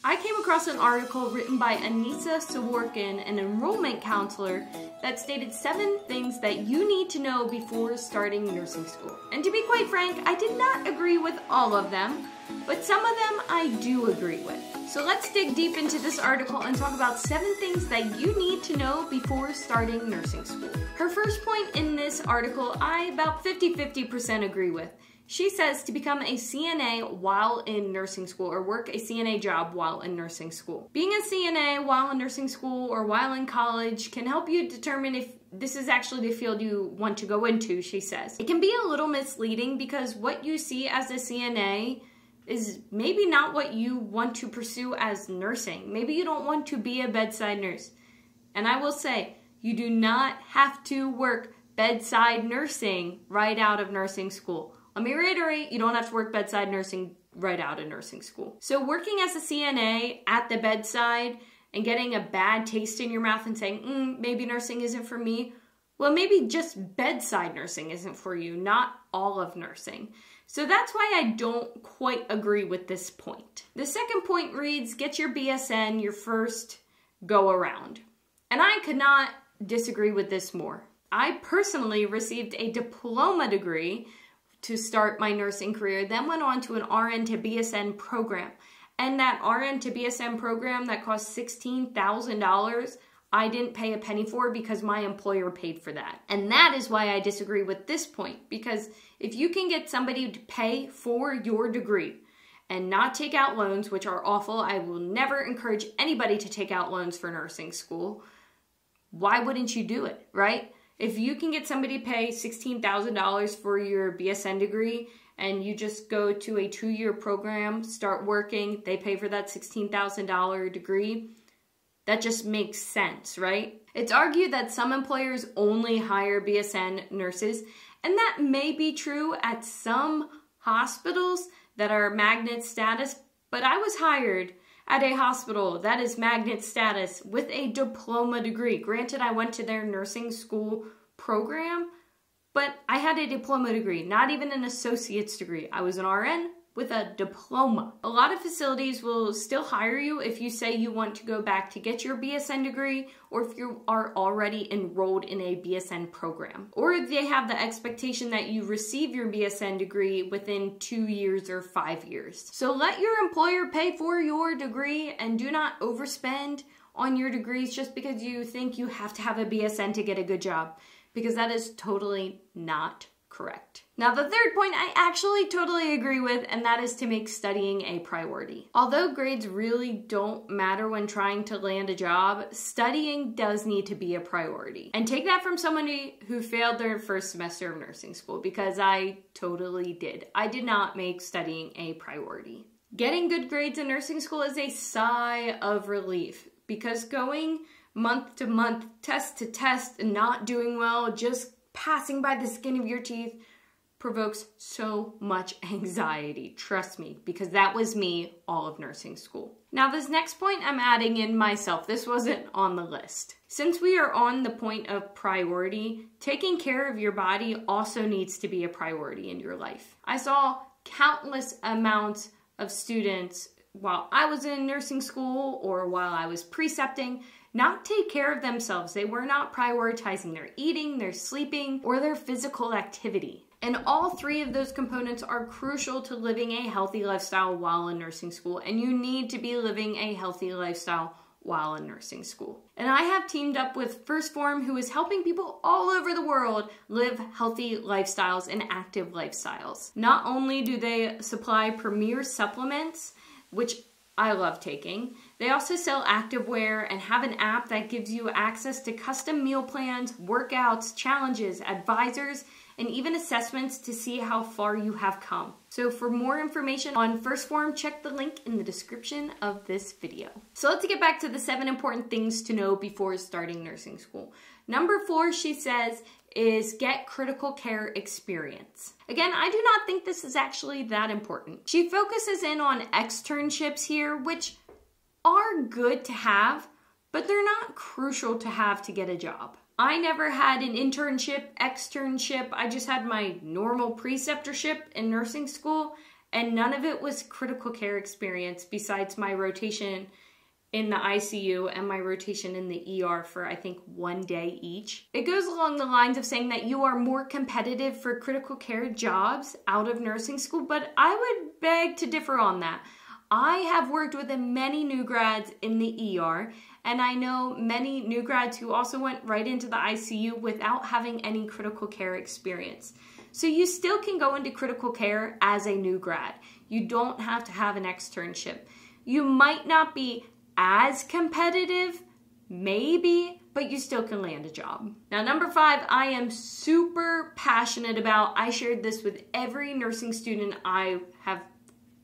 I came across an article written by Anissa Saworkin, an enrollment counselor, that stated 7 things that you need to know before starting nursing school. And to be quite frank, I did not agree with all of them, but some of them I do agree with. So let's dig deep into this article and talk about 7 things that you need to know before starting nursing school. Her first point in this article, I about 50-50% agree with. She says to become a CNA while in nursing school, or work a CNA job while in nursing school. Being a CNA while in nursing school or while in college can help you determine if this is actually the field you want to go into, she says. It can be a little misleading because what you see as a CNA is maybe not what you want to pursue as nursing. Maybe you don't want to be a bedside nurse. And I will say, you do not have to work bedside nursing right out of nursing school. Let me reiterate, you don't have to work bedside nursing right out of nursing school. So working as a CNA at the bedside and getting a bad taste in your mouth and saying, maybe nursing isn't for me, well, maybe just bedside nursing isn't for you, not all of nursing. So that's why I don't quite agree with this point. The second point reads, get your BSN your first go around. And I could not disagree with this more. I personally received a diploma degree to start my nursing career, then went on to an RN to BSN program. And that RN to BSN program that cost $16,000, I didn't pay a penny for because my employer paid for that. And that is why I disagree with this point, because if you can get somebody to pay for your degree and not take out loans, which are awful, I will never encourage anybody to take out loans for nursing school, why wouldn't you do it, right? If you can get somebody to pay $16,000 for your BSN degree and you just go to a 2-year program, start working, they pay for that $16,000 degree, that just makes sense, right? It's argued that some employers only hire BSN nurses, and that may be true at some hospitals that are magnet status, but I was hired at a hospital that is magnet status with a diploma degree. Granted, I went to their nursing school program, but I had a diploma degree, not even an associate's degree. I was an RN with a diploma. A lot of facilities will still hire you if you say you want to go back to get your BSN degree, or if you are already enrolled in a BSN program. Or if they have the expectation that you receive your BSN degree within 2 years or 5 years. So let your employer pay for your degree and do not overspend on your degrees just because you think you have to have a BSN to get a good job, because that is totally not correct. Now, the third point I actually totally agree with, and that is to make studying a priority. Although grades really don't matter when trying to land a job, studying does need to be a priority. And take that from somebody who failed their first semester of nursing school, because I totally did. I did not make studying a priority. Getting good grades in nursing school is a sigh of relief, because going month to month, test to test, and not doing well, just passing by the skin of your teeth, provokes so much anxiety. Trust me, because that was me all of nursing school. Now, this next point I'm adding in myself. This wasn't on the list. Since we are on the point of priority, taking care of your body also needs to be a priority in your life. I saw countless amounts of students while I was in nursing school or while I was precepting not take care of themselves. They were not prioritizing their eating, their sleeping, or their physical activity. And all 3 of those components are crucial to living a healthy lifestyle while in nursing school, and you need to be living a healthy lifestyle while in nursing school. And I have teamed up with FACECAM, who is helping people all over the world live healthy lifestyles and active lifestyles. Not only do they supply premier supplements, which I love taking, they also sell activewear and have an app that gives you access to custom meal plans, workouts, challenges, advisors, and even assessments to see how far you have come. So for more information on FACECAM, check the link in the description of this video. So let's get back to the 7 important things to know before starting nursing school. Number 4, she says, is get critical care experience. Again, I do not think this is actually that important. She focuses in on externships here, which are good to have, but they're not crucial to have to get a job. I never had an internship, externship. I just had my normal preceptorship in nursing school, and none of it was critical care experience besides my rotation in the ICU and my rotation in the ER for I think 1 day each. It goes along the lines of saying that you are more competitive for critical care jobs out of nursing school, but I would beg to differ on that. I have worked with many new grads in the ER, and I know many new grads who also went right into the ICU without having any critical care experience. So you still can go into critical care as a new grad. You don't have to have an externship. You might not be as competitive, maybe, but you still can land a job. Now, number 5, I am super passionate about. I shared this with every nursing student I have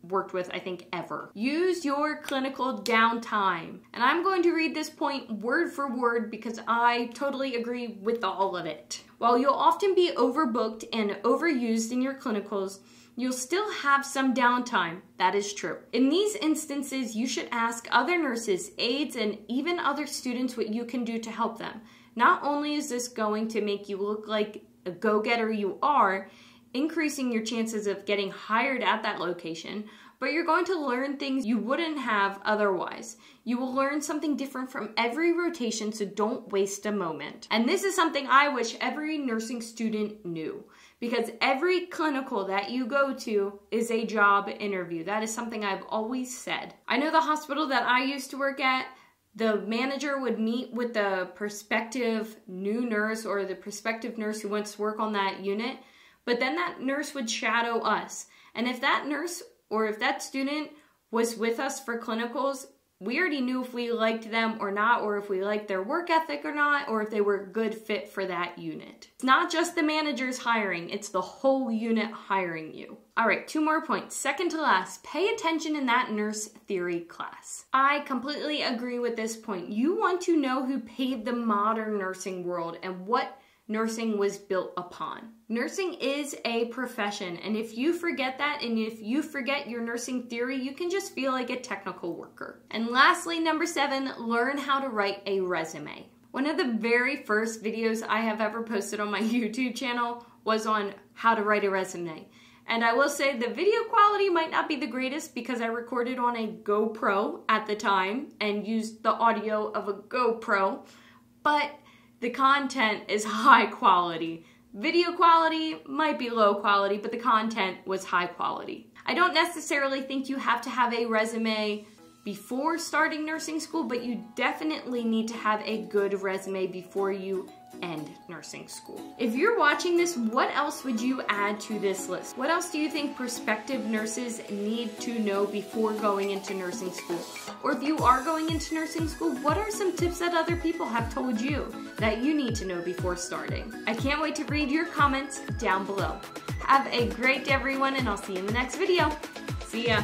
worked with, I think, ever. Use your clinical downtime. And I'm going to read this point word for word because I totally agree with all of it. While you'll often be overbooked and overused in your clinicals, you'll still have some downtime. That is true. In these instances, you should ask other nurses, aides, and even other students what you can do to help them. Not only is this going to make you look like a go-getter you are, increasing your chances of getting hired at that location, but you're going to learn things you wouldn't have otherwise. You will learn something different from every rotation, so don't waste a moment. And this is something I wish every nursing student knew, because every clinical that you go to is a job interview. That is something I've always said. I know the hospital that I used to work at, the manager would meet with the prospective new nurse or the prospective nurse who wants to work on that unit, but then that nurse would shadow us. And if that nurse or if that student was with us for clinicals, we already knew if we liked them or not, or if we liked their work ethic or not, or if they were a good fit for that unit. It's not just the managers hiring, it's the whole unit hiring you. All right, 2 more points. Second to last, pay attention in that nurse theory class. I completely agree with this point. You want to know who paved the modern nursing world and what nursing was built upon. Nursing is a profession, and if you forget that, and if you forget your nursing theory, you can just feel like a technical worker. And lastly, number 7, learn how to write a resume. One of the very first videos I have ever posted on my YouTube channel was on how to write a resume. And I will say the video quality might not be the greatest because I recorded on a GoPro at the time and used the audio of a GoPro, but the content is high quality. Video quality might be low quality, but the content was high quality. I don't necessarily think you have to have a resume before starting nursing school, but you definitely need to have a good resume before you end nursing school. If you're watching this, what else would you add to this list? What else do you think prospective nurses need to know before going into nursing school? Or if you are going into nursing school, what are some tips that other people have told you that you need to know before starting? I can't wait to read your comments down below. Have a great day, everyone, and I'll see you in the next video. See ya.